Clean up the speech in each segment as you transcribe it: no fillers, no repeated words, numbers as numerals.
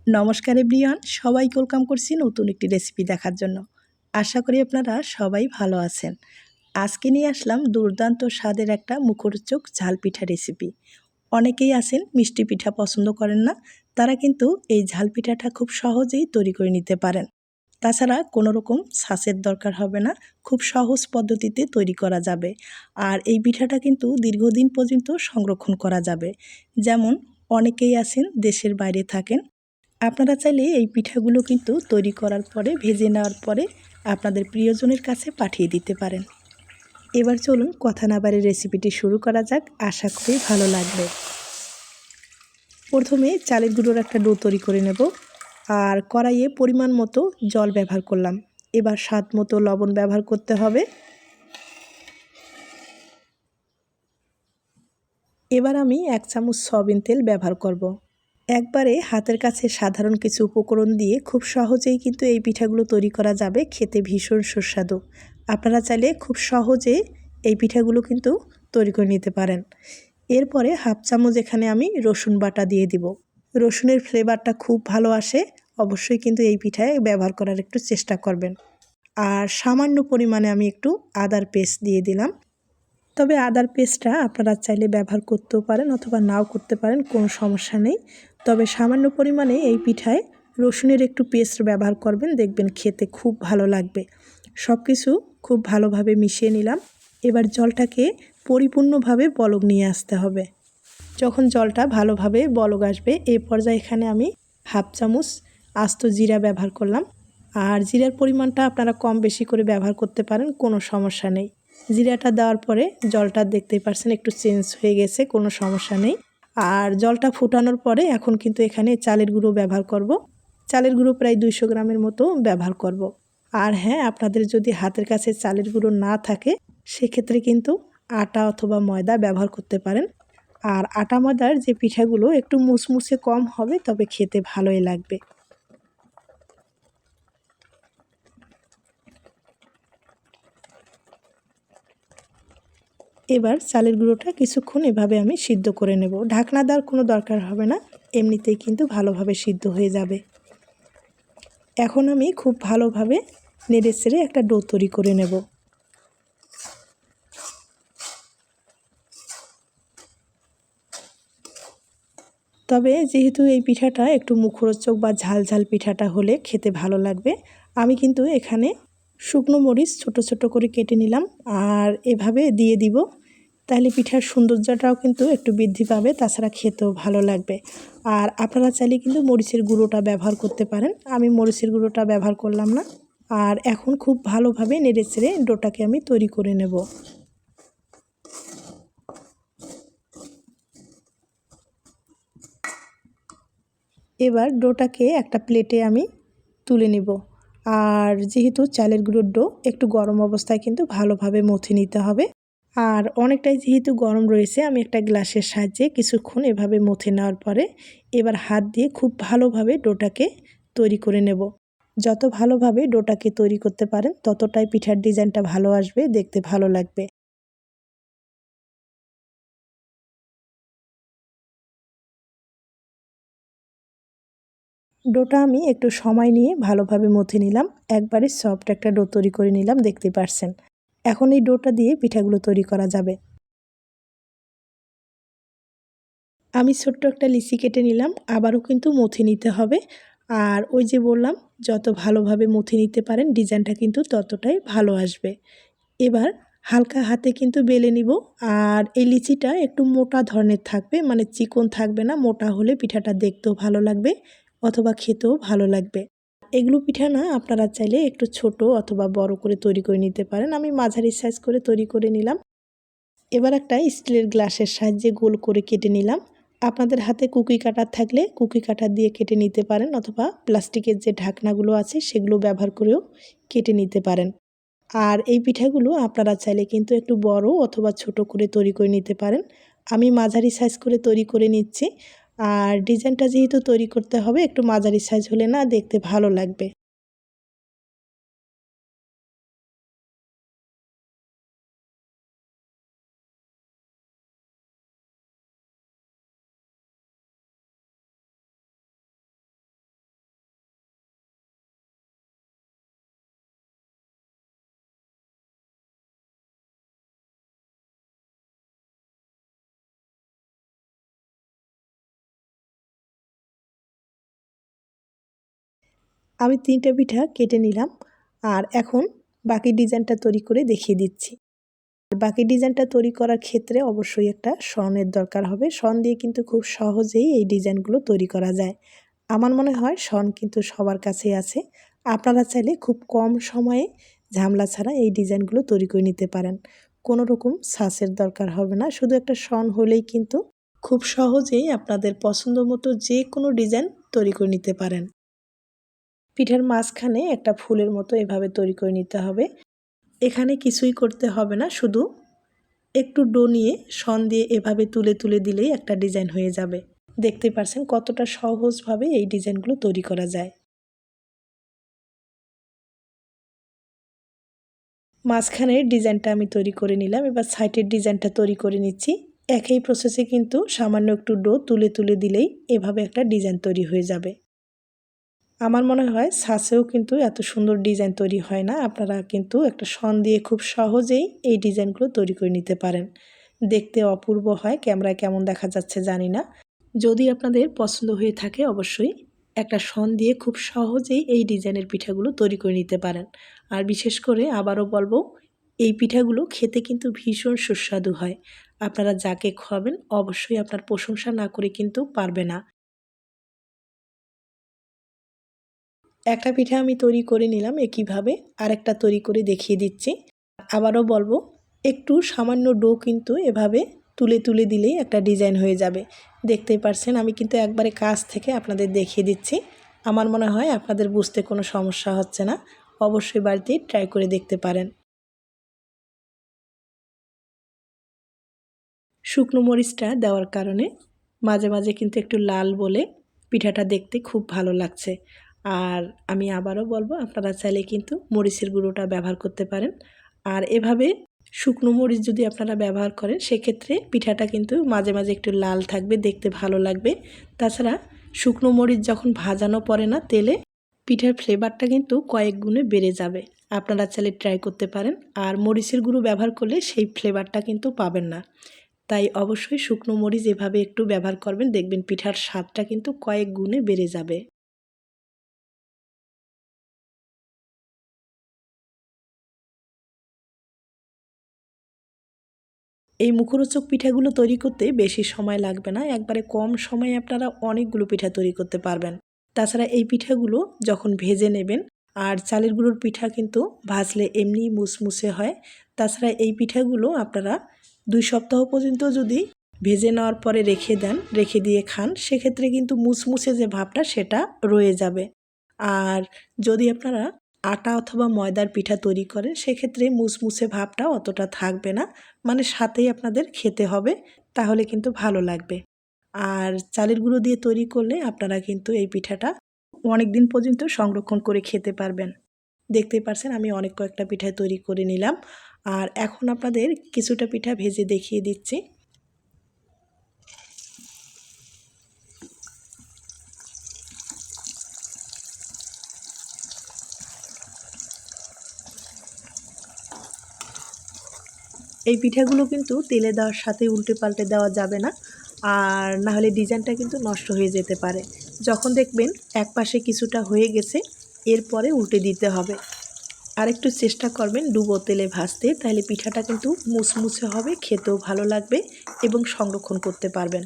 নমস্কার এভরিওয়ান, সবাইকে ওয়েলকাম করছি নতুন একটি রেসিপি দেখার জন্য। আশা করি আপনারা সবাই ভালো আছেন। আজকে নিয়ে আসলাম দুর্দান্ত স্বাদের একটা মুখরোচক ঝাল পিঠা রেসিপি। অনেকেই আছেন মিষ্টি পিঠা পছন্দ করেন না, তারা কিন্তু এই ঝাল পিঠাটা খুব সহজেই তৈরি করে নিতে পারেন। তাছাড়া কোনো রকম ছাঁচের দরকার হবে না, খুব সহজ পদ্ধতিতে তৈরি করা যাবে। আর এই পিঠাটা কিন্তু দীর্ঘদিন পর্যন্ত সংরক্ষণ করা যাবে। যেমন অনেকেই আছেন দেশের বাইরে থাকেন, আপনারা চাইলে এই পিঠাগুলো কিন্তু তৈরি করার পরে ভেজে নেওয়ার পরে আপনাদের প্রিয়জনের কাছে পাঠিয়ে দিতে পারেন। এবার চলুন কথা না বাড়িয়ে রেসিপিটি শুরু করা যাক, আশা করি ভালো লাগবে। প্রথমে চালের গুঁড়োর একটা ডো তৈরি করে নেব। আর কড়াইয়ে পরিমাণ মতো জল ব্যবহার করলাম। এবার স্বাদ মতো লবণ ব্যবহার করতে হবে। এবার আমি 1 চামচ সয়াবিন তেল ব্যবহার করব। একবারে হাতের কাছে সাধারণ কিছু উপকরণ দিয়ে খুব সহজেই কিন্তু এই পিঠাগুলো তৈরি করা যাবে, খেতে ভীষণ সুস্বাদু। আপনারা চাইলে খুব সহজে এই পিঠাগুলো কিন্তু তৈরি করে নিতে পারেন। এরপরে 1/2 চামচ এখানে আমি রসুন বাটা দিয়ে দিব। রসুনের ফ্লেভারটা খুব ভালো আসে, অবশ্যই কিন্তু এই পিঠায় ব্যবহার করার একটু চেষ্টা করবেন। আর সামান্য পরিমাণে আমি একটু আদার পেস্ট দিয়ে দিলাম। তবে আদার পেস্টটা আপনারা চাইলে ব্যবহার করতেও পারেন অথবা নাও করতে পারেন, কোনো সমস্যা নেই। তবে সামান্য পরিমাণে এই পিঠায় রসুনের একটু পেস্ট ব্যবহার করবেন, দেখবেন খেতে খুব ভালো লাগবে। সব কিছু খুব ভালোভাবে মিশিয়ে নিলাম। এবার জলটাকে পরিপূর্ণভাবে বলক নিয়ে আসতে হবে। যখন জলটা ভালোভাবে বলক আসবে এই পর্যায়ে এখানে আমি 1/2 চামচ আস্ত জিরা ব্যবহার করলাম। আর জিরার পরিমাণটা আপনারা কম বেশি করে ব্যবহার করতে পারেন, কোনো সমস্যা নেই। জিরাটা দেওয়ার পরে জলটা দেখতেই পাচ্ছেন একটু চেঞ্জ হয়ে গেছে, কোনো সমস্যা নেই। আর জলটা ফুটানোর পরে এখন কিন্তু এখানে চালের গুঁড়ো ব্যবহার করব। চালের গুঁড়ো প্রায় 200 গ্রামের মতো ব্যবহার করব। আর হ্যাঁ, আপনাদের যদি হাতের কাছে চালের গুঁড়ো না থাকে সেক্ষেত্রে কিন্তু আটা অথবা ময়দা ব্যবহার করতে পারেন। আর আটা ময়দার যে পিঠাগুলো একটু মুসমুসে কম হবে, তবে খেতে ভালোই লাগবে। এবার চালের গুঁড়োটা কিছুক্ষণ এভাবে আমি সিদ্ধ করে নেব। ঢাকনা দেওয়ার কোনো দরকার হবে না, এমনিতেই কিন্তু ভালোভাবে সিদ্ধ হয়ে যাবে। এখন আমি খুব ভালোভাবে নেড়েচেড়ে একটা ডো তৈরি করে নেব। তবে যেহেতু এই পিঠাটা একটু মুখরোচক বা ঝাল ঝাল পিঠাটা হলে খেতে ভালো লাগবে, আমি কিন্তু এখানে শুকনো মরিচ ছোট ছোট করে কেটে নিলাম আর এভাবে দিয়ে দিব। তাহলে পিঠার সৌন্দর্যটাও কিন্তু একটু বৃদ্ধি পাবে, তাছাড়া খেতেও ভালো লাগবে। আর আপনারা চাইলে কিন্তু মরিচের গুঁড়োটা ব্যবহার করতে পারেন, আমি মরিচের গুঁড়োটা ব্যবহার করলাম না। আর এখন খুব ভালোভাবে নেড়েচেড়ে ডোটাকে আমি তৈরি করে নেব। এবার ডোটাকে একটা প্লেটে আমি তুলে নিব। আর যেহেতু চালের গুঁড়োর ডো একটু গরম অবস্থায় কিন্তু ভালোভাবে মথে নিতে হবে। আর অনেকটাই যেহেতু গরম রয়েছে, আমি একটা গ্লাসের সাহায্যে কিছুক্ষণ এভাবে মথে নেওয়ার পরে এবার হাত দিয়ে খুব ভালোভাবে ডোটাকে তৈরি করে নেব। যত ভালোভাবে ডোটাকে তৈরি করতে পারেন ততটাই পিঠার ডিজাইনটা ভালো আসবে, দেখতে ভালো লাগবে। ডোটা আমি একটু সময় নিয়ে ভালোভাবে মথে নিলাম, একবারে সফট একটা ডো তৈরি করে নিলাম, দেখতে পারছেন। এখন এই ডোটা দিয়ে পিঠাগুলো তৈরি করা যাবে। আমি ছোট্ট একটা লিচি কেটে নিলাম, আবারও কিন্তু মথে নিতে হবে। আর ওই যে বললাম, যত ভালোভাবে মথে নিতে পারেন ডিজাইনটা কিন্তু ততটাই ভালো আসবে। এবার হালকা হাতে কিন্তু বেলে নিব। আর এই লিচিটা একটু মোটা ধরনের থাকবে, মানে চিকন থাকবে না, মোটা হলে পিঠাটা দেখতেও ভালো লাগবে অথবা খেতেও ভালো লাগবে। এগুলো পিঠা না আপনারা চাইলে একটু ছোট অথবা বড় করে তৈরি করে নিতে পারেন, আমি মাঝারি সাইজ করে তৈরি করে নিলাম। এবার একটা স্টিলের গ্লাসের সাহায্যে গোল করে কেটে নিলাম। আপনাদের হাতে কুকি কাটার থাকলে কুকি কাটার দিয়ে কেটে নিতে পারেন অথবা প্লাস্টিকের যে ঢাকনাগুলো আছে সেগুলো ব্যবহার করেও কেটে নিতে পারেন। আর এই পিঠাগুলো আপনারা চাইলে কিন্তু একটু বড় অথবা ছোট করে তৈরি করে নিতে পারেন। আমি মাঝারি সাইজ করে তৈরি করে নিচ্ছি। আর ডিজাইনটা যেহেতু তৈরি করতে হবে একটু মাঝারি সাইজ হলে না দেখতে ভালো লাগবে। আমি 3টা পিঠা কেটে নিলাম আর এখন বাকি ডিজাইনটা তৈরি করে দেখিয়ে দিচ্ছি। বাকি ডিজাইনটা তৈরি করার ক্ষেত্রে অবশ্যই একটা শনের দরকার হবে। শন দিয়ে কিন্তু খুব সহজেই এই ডিজাইনগুলো তৈরি করা যায়। আমার মনে হয় শন কিন্তু সবার কাছেই আছে। আপনারা চাইলে খুব কম সময়ে ঝামেলা ছাড়া এই ডিজাইনগুলো তৈরি করে নিতে পারেন। কোনো রকম ছাঁচের দরকার হবে না, শুধু একটা শন হলেই কিন্তু খুব সহজেই আপনাদের পছন্দ মতো যে কোনো ডিজাইন তৈরি করে নিতে পারেন। পিঠার মাঝখানে একটা ফুলের মতো এভাবে তৈরি করে নিতে হবে। এখানে কিছুই করতে হবে না, শুধু একটু ডো নিয়ে শন দিয়ে এভাবে তুলে তুলে দিলেই একটা ডিজাইন হয়ে যাবে। দেখতে পাচ্ছেন কতটা সহজভাবে এই ডিজাইনগুলো তৈরি করা যায়। মাঝখানের ডিজাইনটা আমি তৈরি করে নিলাম, এবার সাইডের ডিজাইনটা তৈরি করে নিচ্ছি। একই প্রসেসে কিন্তু সামান্য একটু ডো তুলে তুলে দিলেই এভাবে একটা ডিজাইন তৈরি হয়ে যাবে। আমার মনে হয় ছাঁচেও কিন্তু এত সুন্দর ডিজাইন তৈরি হয় না। আপনারা কিন্তু একটা শন দিয়ে খুব সহজেই এই ডিজাইনগুলো তৈরি করে নিতে পারেন। দেখতে অপূর্ব হয়, ক্যামেরায় কেমন দেখা যাচ্ছে জানি না। যদি আপনাদের পছন্দ হয়ে থাকে অবশ্যই একটা শন দিয়ে খুব সহজেই এই ডিজাইনের পিঠাগুলো তৈরি করে নিতে পারেন। আর বিশেষ করে আবারও বলবো, এই পিঠাগুলো খেতে কিন্তু ভীষণ সুস্বাদু হয়। আপনারা যাকে খাওয়াবেন অবশ্যই আপনার প্রশংসা না করে কিন্তু পারবে না। একটা পিঠা আমি তৈরি করে নিলাম একইভাবে আরেকটা তৈরি করে দেখিয়ে দিচ্ছি। আবারও বলবো, একটু সামান্য ডো কিন্তু এভাবে তুলে তুলে দিলেই একটা ডিজাইন হয়ে যাবে। দেখতেই পারছেন আমি কিন্তু একবারে কাছ থেকে আপনাদের দেখিয়ে দিচ্ছি। আমার মনে হয় আপনাদের বুঝতে কোনো সমস্যা হচ্ছে না। অবশ্যই বাড়িতে ট্রাই করে দেখতে পারেন। শুকনো মরিচটা দেওয়ার কারণে মাঝে মাঝে কিন্তু একটু লাল বলে পিঠাটা দেখতে খুব ভালো লাগছে। আর আমি আবারও বলবো, আপনারা চাইলে কিন্তু মরিচের গুঁড়োটা ব্যবহার করতে পারেন। আর এভাবে শুকনো মরিচ যদি আপনারা ব্যবহার করেন সেক্ষেত্রে পিঠাটা কিন্তু মাঝে মাঝে একটু লাল থাকবে, দেখতে ভালো লাগবে। তাছাড়া শুকনো মরিচ যখন ভাজানো পড়ে না তেলে, পিঠার ফ্লেভারটা কিন্তু কয়েক গুণে বেড়ে যাবে। আপনারা চাইলে ট্রাই করতে পারেন। আর মরিচের গুঁড়ো ব্যবহার করলে সেই ফ্লেভারটা কিন্তু পাবেন না। তাই অবশ্যই শুকনো মরিচ এভাবে একটু ব্যবহার করবেন, দেখবেন পিঠার স্বাদটা কিন্তু কয়েক গুণে বেড়ে যাবে। এই মুখরোচক পিঠাগুলো তৈরি করতে বেশি সময় লাগবে না, একবারে কম সময়ে আপনারা অনেকগুলো পিঠা তৈরি করতে পারবেন। তাছাড়া এই পিঠাগুলো যখন ভেজে নেবেন, আর চালের গুঁড়োর পিঠা কিন্তু ভাজলে এমনি মুসমুসে হয়। তাছাড়া এই পিঠাগুলো আপনারা 2 সপ্তাহ পর্যন্ত যদি ভেজে নেওয়ার পরে রেখে দেন, রেখে দিয়ে খান, সেক্ষেত্রে কিন্তু মুসমুসে যে ভাবটা সেটা রয়ে যাবে। আর যদি আপনারা আটা অথবা ময়দার পিঠা তৈরি করেন সেক্ষেত্রে মুসমুসে ভাবটা অতটা থাকবে না, মানে সাথেই আপনাদের খেতে হবে, তাহলে কিন্তু ভালো লাগবে। আর চালের গুঁড়ো দিয়ে তৈরি করলে আপনারা কিন্তু এই পিঠাটা অনেক দিন পর্যন্ত সংরক্ষণ করে খেতে পারবেন। দেখতেই পারছেন আমি অনেক কয়েকটা পিঠা তৈরি করে নিলাম। আর এখন আপনাদের কিছুটা পিঠা ভেজে দেখিয়ে দিচ্ছি। এই পিঠাগুলো কিন্তু তেলে দেওয়ার সাথে উল্টে পাল্টে দেওয়া যাবে না, আর না হলে ডিজাইনটা কিন্তু নষ্ট হয়ে যেতে পারে। যখন দেখবেন এক পাশে কিছুটা হয়ে গেছে, এরপরে উল্টে দিতে হবে। আর একটু চেষ্টা করবেন ডুবো তেলে ভাজতে, তাহলে পিঠাটা কিন্তু মুসমুসে হবে, খেতেও ভালো লাগবে এবং সংরক্ষণ করতে পারবেন।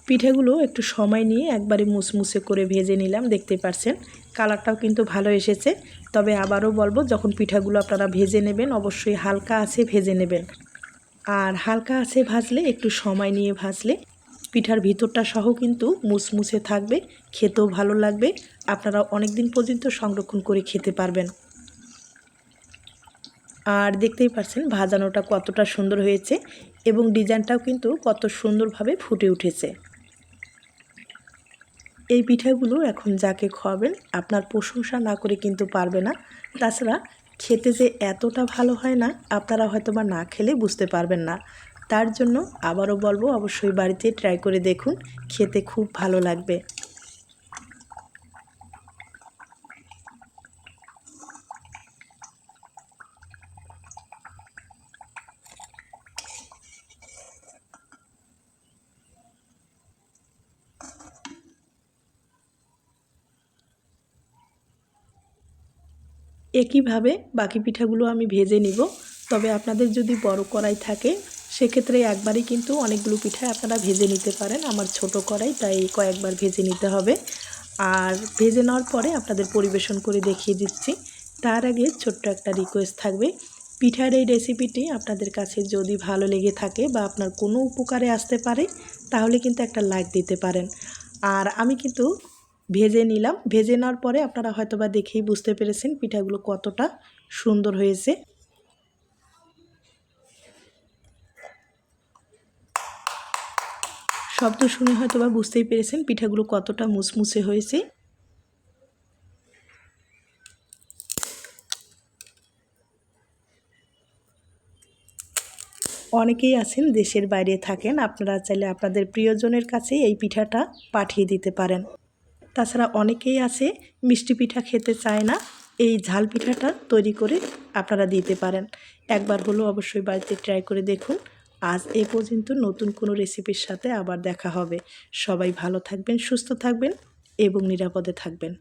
পিঠেগুলো একটু সময় নিয়ে একবারে মুসমুসে করে ভেজে নিলাম, দেখতে পাচ্ছেন কালারটাও কিন্তু ভালো এসেছে। তবে আবারও বলবো, যখন পিঠাগুলো আপনারা ভেজে নেবেন অবশ্যই হালকা আঁচে ভেজে নেবেন। আর হালকা আঁচে ভাজলে, একটু সময় নিয়ে ভাজলে পিঠার ভিতরটা সহ কিন্তু মুসমুসে থাকবে, খেতেও ভালো লাগবে, আপনারা অনেক দিন পর্যন্ত সংরক্ষণ করে খেতে পারবেন। আর দেখতেই পাচ্ছেন ভাজানোটা কতটা সুন্দর হয়েছে এবং ডিজাইনটাও কিন্তু কত সুন্দরভাবে ফুটে উঠেছে। এই পিঠাগুলো এখন যাকে খাওয়াবেন আপনার প্রশংসা না করে কিন্তু পারবে না। তাছাড়া খেতে যে এতটা ভালো হয় না, আপনারা হয়তো বা না খেলে বুঝতে পারবেন না। তার জন্য আবারও বলবো, অবশ্যই বাড়িতে ট্রাই করে দেখুন, খেতে খুব ভালো লাগবে। একইভাবে বাকি পিঠাগুলো আমি ভেজে নিব। তবে আপনাদের যদি বড় কড়াই থাকে সেক্ষেত্রে একবারই কিন্তু অনেকগুলো পিঠা আপনারা ভেজে নিতে পারেন। আমার ছোট কড়াই, তাই কয়েকবার ভেজে নিতে হবে। আর ভেজে নেওয়ার পরে আপনাদের পরিবেশন করে দেখিয়ে দিচ্ছি। তার আগে ছোট্ট একটা রিকোয়েস্ট থাকবে, পিঠার এই রেসিপিটি আপনাদের কাছে যদি ভালো লেগে থাকে বা আপনার কোনো উপকারে আসতে পারে তাহলে কিন্তু একটা লাইক দিতে পারেন। আর আমি কিন্তু ভেজে নিলাম। ভেজে নেওয়ার পরে আপনারা হয়তোবা দেখেই বুঝতে পেরেছেন পিঠাগুলো কতটা সুন্দর হয়েছে। শব্দ শুনে হয়তোবা বুঝতেই পেরেছেন পিঠাগুলো কতটা মুচমুচে হয়েছে। অনেকেই আছেন দেশের বাইরে থাকেন, আপনারা চাইলে আপনাদের প্রিয়জনের কাছে এই পিঠাটা পাঠিয়ে দিতে পারেন। তাছাড়া অনেকেই আছে মিষ্টি পিঠা খেতে চায় না, এই ঝাল পিঠাটা তৈরি করে আপনারা দিতে পারেন। একবার হলেও অবশ্যই বাড়িতে ট্রাই করে দেখুন। আজ এ পর্যন্ত, নতুন কোনো রেসিপির সাথে আবার দেখা হবে। সবাই ভালো থাকবেন, সুস্থ থাকবেন এবং নিরাপদে থাকবেন।